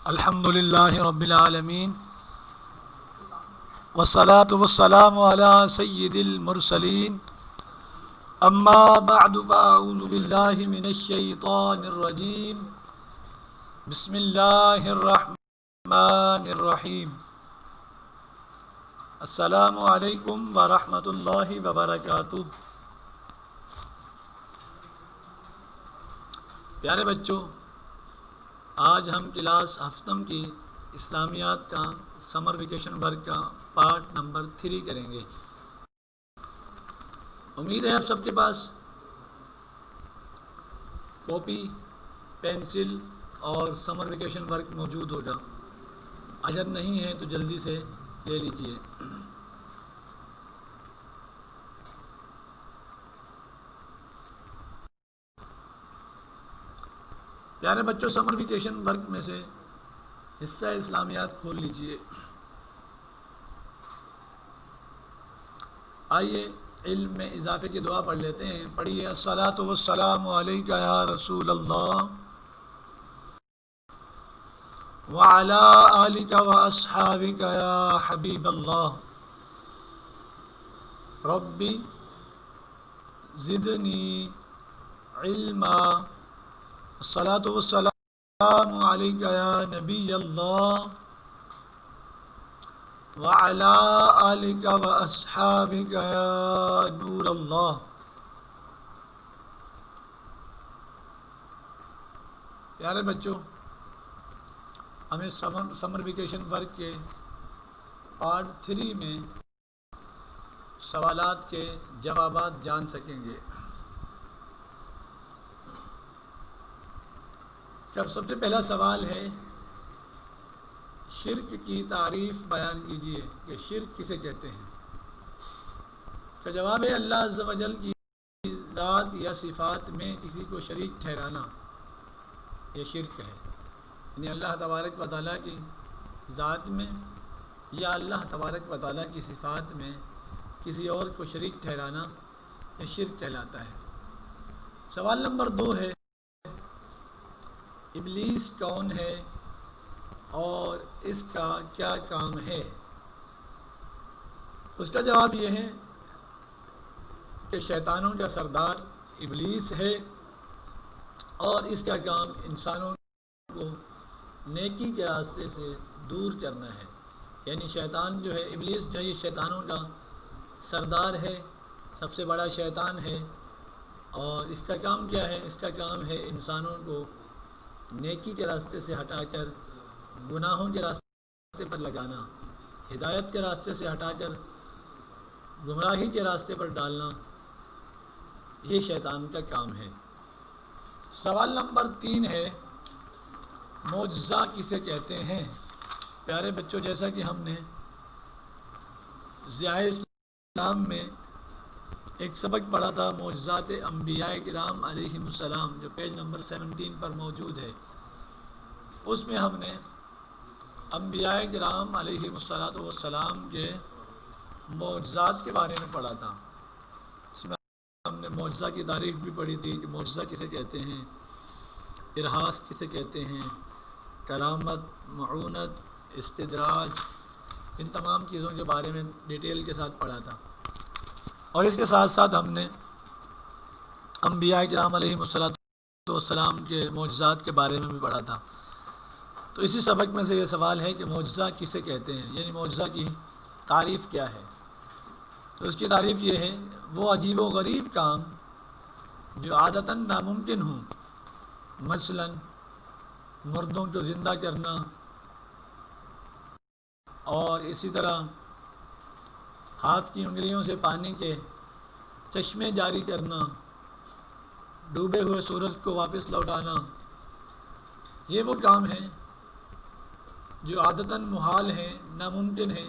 الحمد للہ رب العالمین والصلاة والسلام علی سید المرسلین اما بعد فاعوذ باللہ من الشیطان الرجیم بسم اللہ الرحمن الرحیم السلام علیکم ورحمۃ اللہ وبرکاتہ۔ پیارے بچوں، آج ہم کلاس ہفتم کی اسلامیات کا سمر ویکیشن ورک کا پارٹ نمبر 3 کریں گے۔ امید ہے آپ سب کے پاس کاپی، پینسل اور سمر ویکیشن ورک موجود ہوگا۔ اگر نہیں ہے تو جلدی سے لے لیجیے۔ پیارے بچوں، سمر ویکیشن ورک میں سے حصہ اسلامیات کھول لیجئے۔ آئیے علم میں اضافے کی دعا پڑھ لیتے ہیں۔ پڑھیے، الصلاۃ والسلام علیک یا رسول اللہ وعلی آلک واصحابک یا حبیب اللہ، ربی زدنی علما۔ الصلاۃ والسلام علیک یا نبی اللہ وعلی آلک واصحابک یا نور اللہ۔ پیارے بچوں، ہمیں سمر ویکیشن ورک کے پارٹ 3 میں سوالات کے جوابات جان سکیں گے۔ سب سے پہلا سوال ہے، شرک کی تعریف بیان کیجیے کہ شرک کسے کہتے ہیں۔ اس کا جواب ہے، اللہ عز و جل کی ذات یا صفات میں کسی کو شریک ٹھہرانا، یہ شرک ہے۔ یعنی اللہ تبارک و تعالیٰ کی ذات میں یا اللہ تبارک و تعالیٰ کی صفات میں کسی اور کو شریک ٹھہرانا، یہ شرک کہلاتا ہے۔ سوال نمبر 2 ہے، ابلیس کون ہے اور اس کا کیا کام ہے؟ اس کا جواب یہ ہے کہ شیطانوں کا سردار ابلیس ہے اور اس کا کام انسانوں کو نیکی کے راستے سے دور کرنا ہے۔ یعنی شیطان جو ہے، ابلیس جو ہے، یہ شیطانوں کا سردار ہے، سب سے بڑا شیطان ہے۔ اور اس کا کام کیا ہے؟ اس کا کام ہے انسانوں کو نیکی کے راستے سے ہٹا کر گناہوں کے راستے پر لگانا، ہدایت کے راستے سے ہٹا کر گمراہی کے راستے پر ڈالنا، یہ شیطان کا کام ہے۔ سوال نمبر 3 ہے، معجزہ کسے کہتے ہیں؟ پیارے بچوں، جیسا کہ ہم نے ضیاء اسلام میں ایک سبق پڑھا تھا، معجزات انبیاء کرام علیہم السلام، جو پیج نمبر 17 پر موجود ہے، اس میں ہم نے انبیاء کرام علیہم السلام کے معجزات کے بارے میں پڑھا تھا۔ اس میں ہم نے معجزہ کی تعریف بھی پڑھی تھی کہ معجزہ کسے کہتے ہیں، ارہاس کسے کہتے ہیں، کرامت، معونت، استدراج، ان تمام چیزوں کے بارے میں ڈیٹیل کے ساتھ پڑھا تھا۔ اور اس کے ساتھ ساتھ ہم نے انبیاء کرام علیہم السلام کے معجزات کے بارے میں بھی پڑھا تھا۔ تو اسی سبق میں سے یہ سوال ہے کہ معجزہ کسے کہتے ہیں، یعنی معجزہ کی تعریف کیا ہے؟ تو اس کی تعریف یہ ہے، وہ عجیب و غریب کام جو عادتاً ناممکن ہوں، مثلاً مردوں کو زندہ کرنا، اور اسی طرح ہاتھ کی انگلیوں سے پانی کے چشمے جاری کرنا، ڈوبے ہوئے سورج کو واپس لوٹانا، یہ وہ کام ہیں جو عادتاً محال ہیں، ناممکن ہیں۔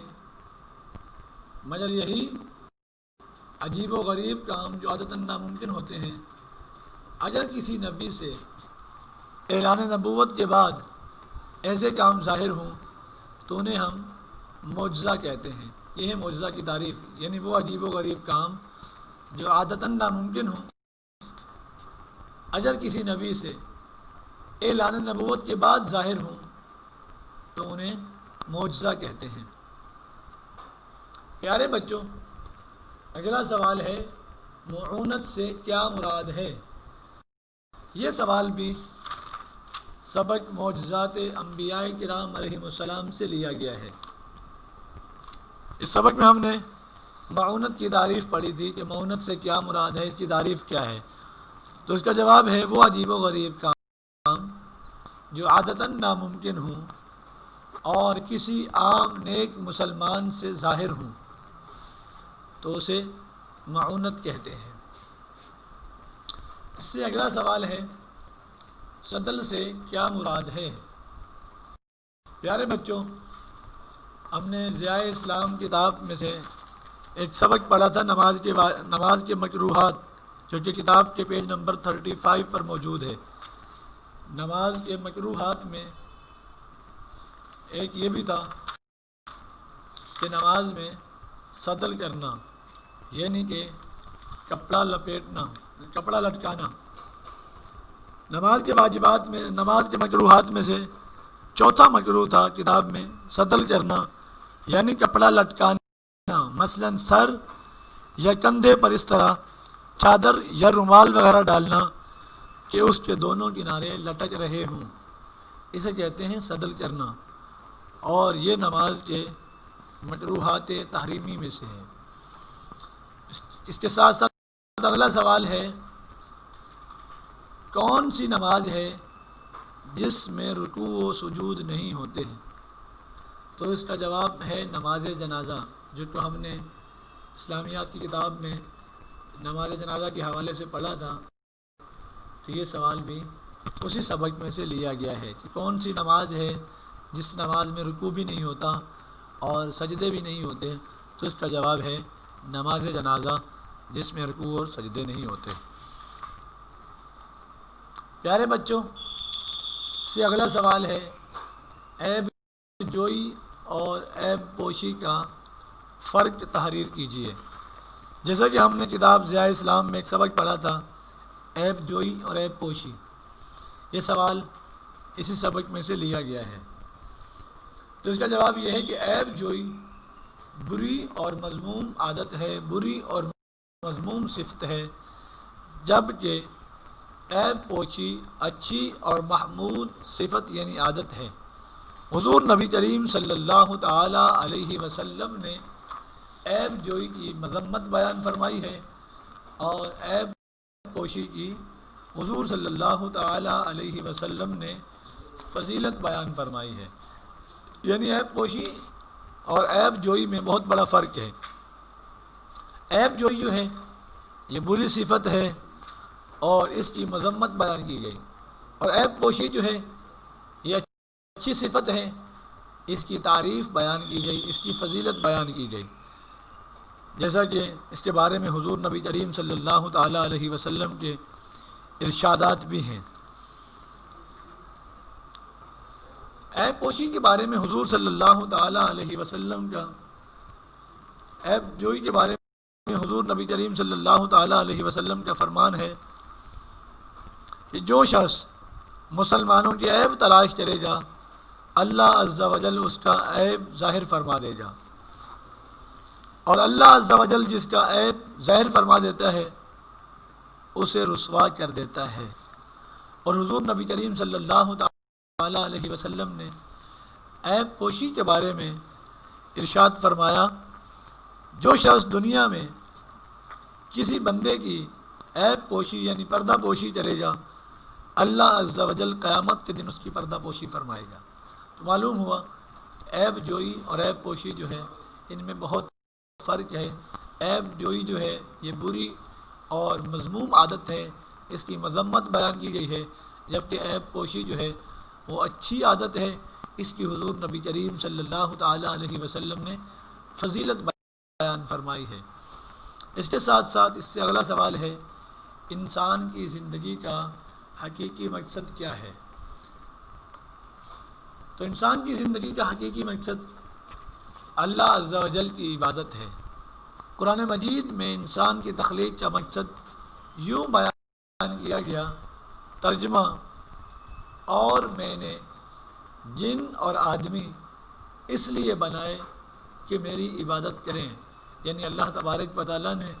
مگر یہی عجیب و غریب کام جو عادتاً ناممکن ہوتے ہیں، اگر کسی نبی سے اعلان نبوت کے بعد ایسے کام ظاہر ہوں تو انہیں ہم معجزہ کہتے ہیں۔ یہ ہے معجزہ کی تعریف، یعنی وہ عجیب و غریب کام جو عادتاً ناممکن ہوں، اگر کسی نبی سے اعلان نبوت کے بعد ظاہر ہوں تو انہیں معجزہ کہتے ہیں۔ پیارے بچوں، اگلا سوال ہے معونت سے کیا مراد ہے؟ یہ سوال بھی سبق معجزات انبیاء کرام علیہ السلام سے لیا گیا ہے۔ اس سبق میں ہم نے معونت کی تعریف پڑھی تھی کہ معونت سے کیا مراد ہے، اس کی تعریف کیا ہے۔ تو اس کا جواب ہے وہ عجیب و غریب کام جو عادتاً ناممکن ہوں اور کسی عام نیک مسلمان سے ظاہر ہوں تو اسے معونت کہتے ہیں۔ اس سے اگلا سوال ہے صدل سے کیا مراد ہے؟ پیارے بچوں، ہم نے ضیاء اسلام کتاب میں سے ایک سبق پڑھا تھا نماز کے مکروہات، جو کہ کتاب کے پیج نمبر 35 پر موجود ہے۔ نماز کے مکروہات میں ایک یہ بھی تھا کہ نماز میں صدل کرنا، یعنی کہ کپڑا لٹکانا۔ نماز کے واجبات میں، نماز کے مکروہات میں سے چوتھا مکروہ تھا کتاب میں صدل کرنا، یعنی کپڑا لٹکانا، مثلا سر یا کندھے پر اس طرح چادر یا رومال وغیرہ ڈالنا کہ اس کے دونوں کنارے لٹک رہے ہوں، اسے کہتے ہیں صدل کرنا، اور یہ نماز کے مکروہات تحریمی میں سے ہے۔ اس کے ساتھ ساتھ اگلا سوال ہے کون سی نماز ہے جس میں رکوع و سجود نہیں ہوتے ہیں؟ تو اس کا جواب ہے نماز جنازہ، جو کہ ہم نے اسلامیات کی کتاب میں نماز جنازہ کے حوالے سے پڑھا تھا۔ تو یہ سوال بھی اسی سبق میں سے لیا گیا ہے کہ کون سی نماز ہے جس نماز میں رکوع بھی نہیں ہوتا اور سجدے بھی نہیں ہوتے۔ تو اس کا جواب ہے نماز جنازہ، جس میں رکوع اور سجدے نہیں ہوتے۔ پیارے بچوں، اس سے اگلا سوال ہے عیب جوئی اور عیب پوشی کا فرق تحریر کیجیے۔ جیسا کہ ہم نے کتاب ضیاء اسلام میں ایک سبق پڑھا تھا عیب جوئی اور عیب پوشی، یہ سوال اسی سبق میں سے لیا گیا ہے۔ تو اس کا جواب یہ ہے کہ عیب جوئی بری اور مذموم عادت ہے، بری اور مذموم صفت ہے، جبکہ عیب پوشی اچھی اور محمود صفت یعنی عادت ہے۔ حضور نبی کریم صلی اللہ تعالی علیہ وسلم نے عیب جوئی کی مذمت بیان فرمائی ہے اور عیب پوشی کی حضور صلی اللہ تعالی علیہ وسلم نے فضیلت بیان فرمائی ہے۔ یعنی عیب پوشی اور عیب جوئی میں بہت بڑا فرق ہے۔ عیب جوئی جو ہے یہ بری صفت ہے اور اس کی مذمت بیان کی گئی، اور عیب پوشی جو ہے یہ اچھی صفت ہے، اس کی تعریف بیان کی گئی، اس کی فضیلت بیان کی گئی، جیسا کہ اس کے بارے میں حضور نبی کریم صلی اللہ تعالی علیہ وسلم کے ارشادات بھی ہیں۔ عیب پوشی کے بارے میں حضور صلی اللہ تعالی علیہ وسلم کا، عیب جوئی کے بارے میں حضور نبی کریم صلی اللہ تعالی علیہ وسلم کا فرمان ہے کہ جو شخص مسلمانوں کی عیب تلاش کرے گا اللہ عز و جل اس کا عیب ظاہر فرما دے گا، اور اللہ عز و جل جس کا عیب ظاہر فرما دیتا ہے اسے رسوا کر دیتا ہے۔ اور حضور نبی کریم صلی اللہ تعالی علیہ وسلم نے عیب پوشی کے بارے میں ارشاد فرمایا جو شخص دنیا میں کسی بندے کی عیب پوشی یعنی پردہ پوشی کرے گا اللہ عز و جل قیامت کے دن اس کی پردہ پوشی فرمائے گا۔ تو معلوم ہوا عیب جوئی اور عیب پوشی جو ہے ان میں بہت فرق ہے۔ عیب جوئی جو ہے یہ بری اور مذموم عادت ہے، اس کی مذمت بیان کی گئی ہے، جبکہ عیب پوشی جو ہے وہ اچھی عادت ہے، اس کی حضور نبی کریم صلی اللہ تعالی علیہ وسلم نے فضیلت بیان فرمائی ہے۔ اس کے ساتھ ساتھ اس سے اگلا سوال ہے انسان کی زندگی کا حقیقی مقصد کیا ہے؟ تو انسان کی زندگی کا حقیقی مقصد اللہ عز و جل کی عبادت ہے۔ قرآن مجید میں انسان کی تخلیق کا مقصد یوں بیان کیا گیا، ترجمہ اور میں نے جن اور آدمی اس لیے بنائے کہ میری عبادت کریں، یعنی اللہ تبارک و تعالیٰ نے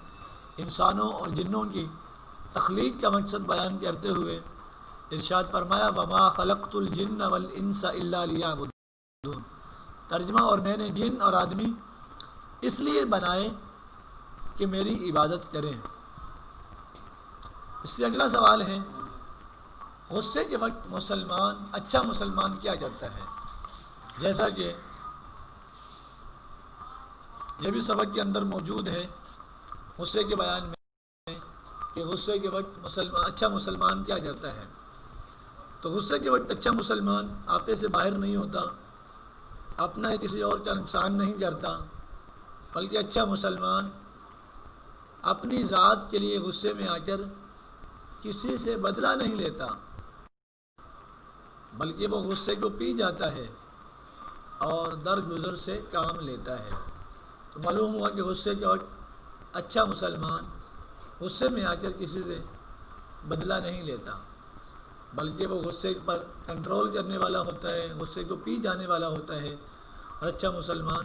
انسانوں اور جنوں کی تخلیق کا مقصد بیان کرتے ہوئے ارشاد فرمایا وما خلقت الجن والانس الا لیعبدون، ترجمہ اور میں نے جن اور آدمی اس لیے بنائے کہ میری عبادت کریں۔ اس سے اگلا سوال ہے غصے کے وقت مسلمان، اچھا مسلمان کیا کرتا ہے؟ جیسا کہ یہ بھی سبق کے اندر موجود ہے غصے کے بیان میں کہ غصے کے وقت اچھا مسلمان کیا کرتا ہے۔ تو غصے کے وقت اچھا مسلمان آپے سے باہر نہیں ہوتا، اپنا یا کسی اور کا نقصان نہیں کرتا، بلکہ اچھا مسلمان اپنی ذات کے لیے غصے میں آ کر کسی سے بدلہ نہیں لیتا، بلکہ وہ غصے کو پی جاتا ہے اور درگزر سے کام لیتا ہے۔ تو معلوم ہوا کہ غصے کے وقت اچھا مسلمان غصے میں آ کر کسی سے بدلہ نہیں لیتا، بلکہ وہ غصے پر کنٹرول کرنے والا ہوتا ہے، غصے کو پی جانے والا ہوتا ہے، اور اچھا مسلمان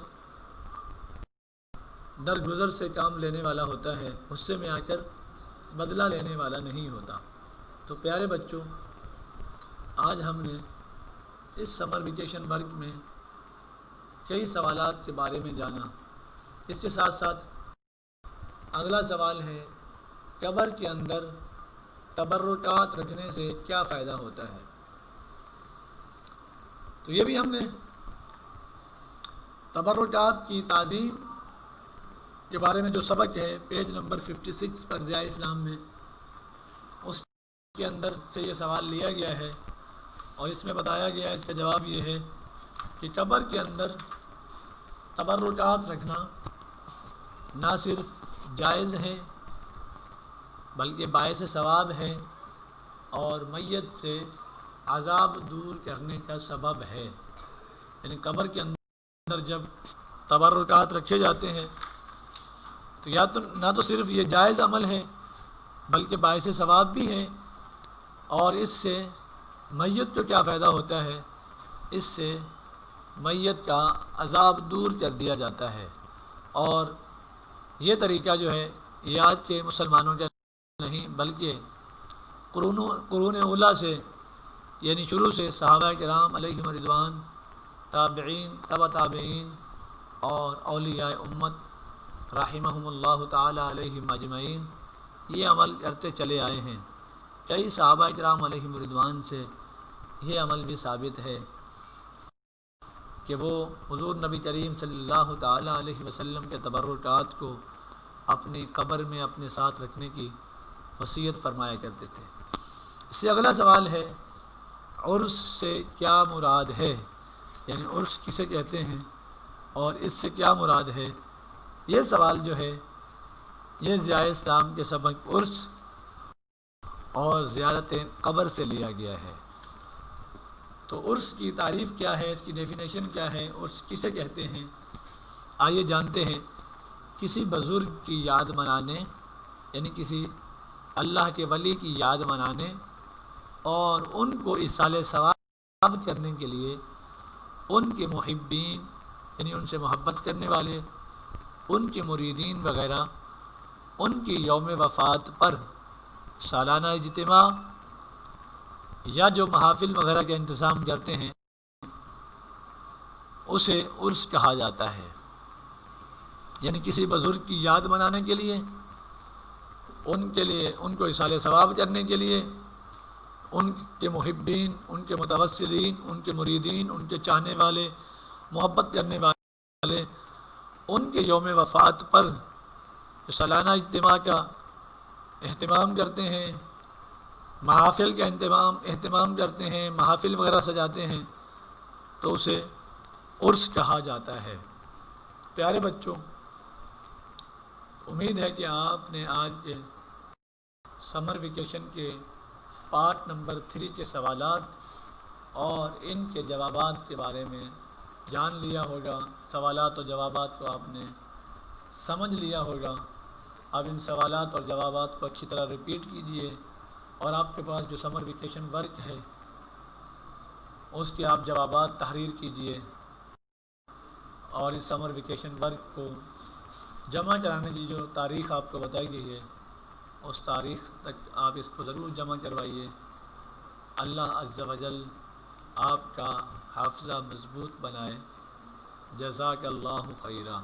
درگزر سے کام لینے والا ہوتا ہے، غصے میں آ کر بدلہ لینے والا نہیں ہوتا۔ تو پیارے بچوں، آج ہم نے اس سمر ویکیشن ورک میں کئی سوالات کے بارے میں جانا۔ اس کے ساتھ ساتھ اگلا سوال ہے قبر کے اندر تبرکات رکھنے سے کیا فائدہ ہوتا ہے؟ تو یہ بھی ہم نے تبرکات کی تعظیم کے بارے میں جو سبق ہے پیج نمبر 56 پر ضیاء اسلام میں، اس کے اندر سے یہ سوال لیا گیا ہے اور اس میں بتایا گیا ہے، اس کا جواب یہ ہے کہ قبر کے اندر تبرکات رکھنا نہ صرف جائز ہے بلکہ باعث ثواب ہے اور میت سے عذاب دور کرنے کا سبب ہے۔ یعنی قبر کے اندر جب تبرکات رکھے جاتے ہیں تو نہ تو صرف یہ جائز عمل ہے بلکہ باعث ثواب بھی ہے، اور اس سے میت کو کیا فائدہ ہوتا ہے؟ اس سے میت کا عذاب دور کر دیا جاتا ہے۔ اور یہ طریقہ جو ہے یہ آج کے مسلمانوں کا نہیں بلکہ قرون اولیٰ سے، یعنی شروع سے صحابہ کرام علیہم رضوان، تابعین، تبع تابعین اور اولیاء امت رحمہم اللہ تعالی علیہم اجمعین یہ عمل کرتے چلے آئے ہیں۔ کئی صحابہ کرام علیہم رضوان سے یہ عمل بھی ثابت ہے کہ وہ حضور نبی کریم صلی اللہ تعالی علیہ وسلم کے تبرکات کو اپنی قبر میں اپنے ساتھ رکھنے کی وصیت فرمایا کرتے تھے۔ اس سے اگلا سوال ہے عرس سے کیا مراد ہے؟ یعنی عرس کسے کہتے ہیں اور اس سے کیا مراد ہے؟ یہ سوال جو ہے یہ ضیاء اسلام کے سبق عرس اور زیارت قبر سے لیا گیا ہے۔ تو عرس کی تعریف کیا ہے، اس کی ڈیفینیشن کیا ہے، عرس کسے کہتے ہیں؟ آئیے جانتے ہیں۔ کسی بزرگ کی یاد منانے، یعنی کسی اللہ کے ولی کی یاد منانے اور ان کو ایصال ثواب کرنے کے لیے ان کے محبین، یعنی ان سے محبت کرنے والے، ان کے مریدین وغیرہ ان کی یوم وفات پر سالانہ اجتماع یا جو محافل وغیرہ کا انتظام کرتے ہیں اسے عرس کہا جاتا ہے۔ یعنی کسی بزرگ کی یاد منانے کے لیے ان کو ایصال ثواب کرنے کے لیے ان کے محبین، ان کے متوسلین، ان کے مریدین، ان کے چاہنے والے، محبت کرنے والے ان کے یوم وفات پر سالانہ اجتماع کا اہتمام کرتے ہیں، محافل کا اہتمام کرتے ہیں، محافل وغیرہ سجاتے ہیں، تو اسے عرس کہا جاتا ہے۔ پیارے بچوں، امید ہے کہ آپ نے آج کے سمر ویکیشن کے پارٹ نمبر 3 کے سوالات اور ان کے جوابات کے بارے میں جان لیا ہوگا، سوالات و جوابات کو آپ نے سمجھ لیا ہوگا۔ اب ان سوالات اور جوابات کو اچھی طرح ریپیٹ کیجئے اور آپ کے پاس جو سمر ویکیشن ورک ہے اس کے آپ جوابات تحریر کیجئے، اور اس سمر ویکیشن ورک کو جمع کرانے کی جو تاریخ آپ کو بتائی گئی ہے اس تاریخ تک آپ اس کو ضرور جمع کروائیے۔ اللہ عز و جل آپ کا حافظہ مضبوط بنائے۔ جزاک اللہ خیرہ۔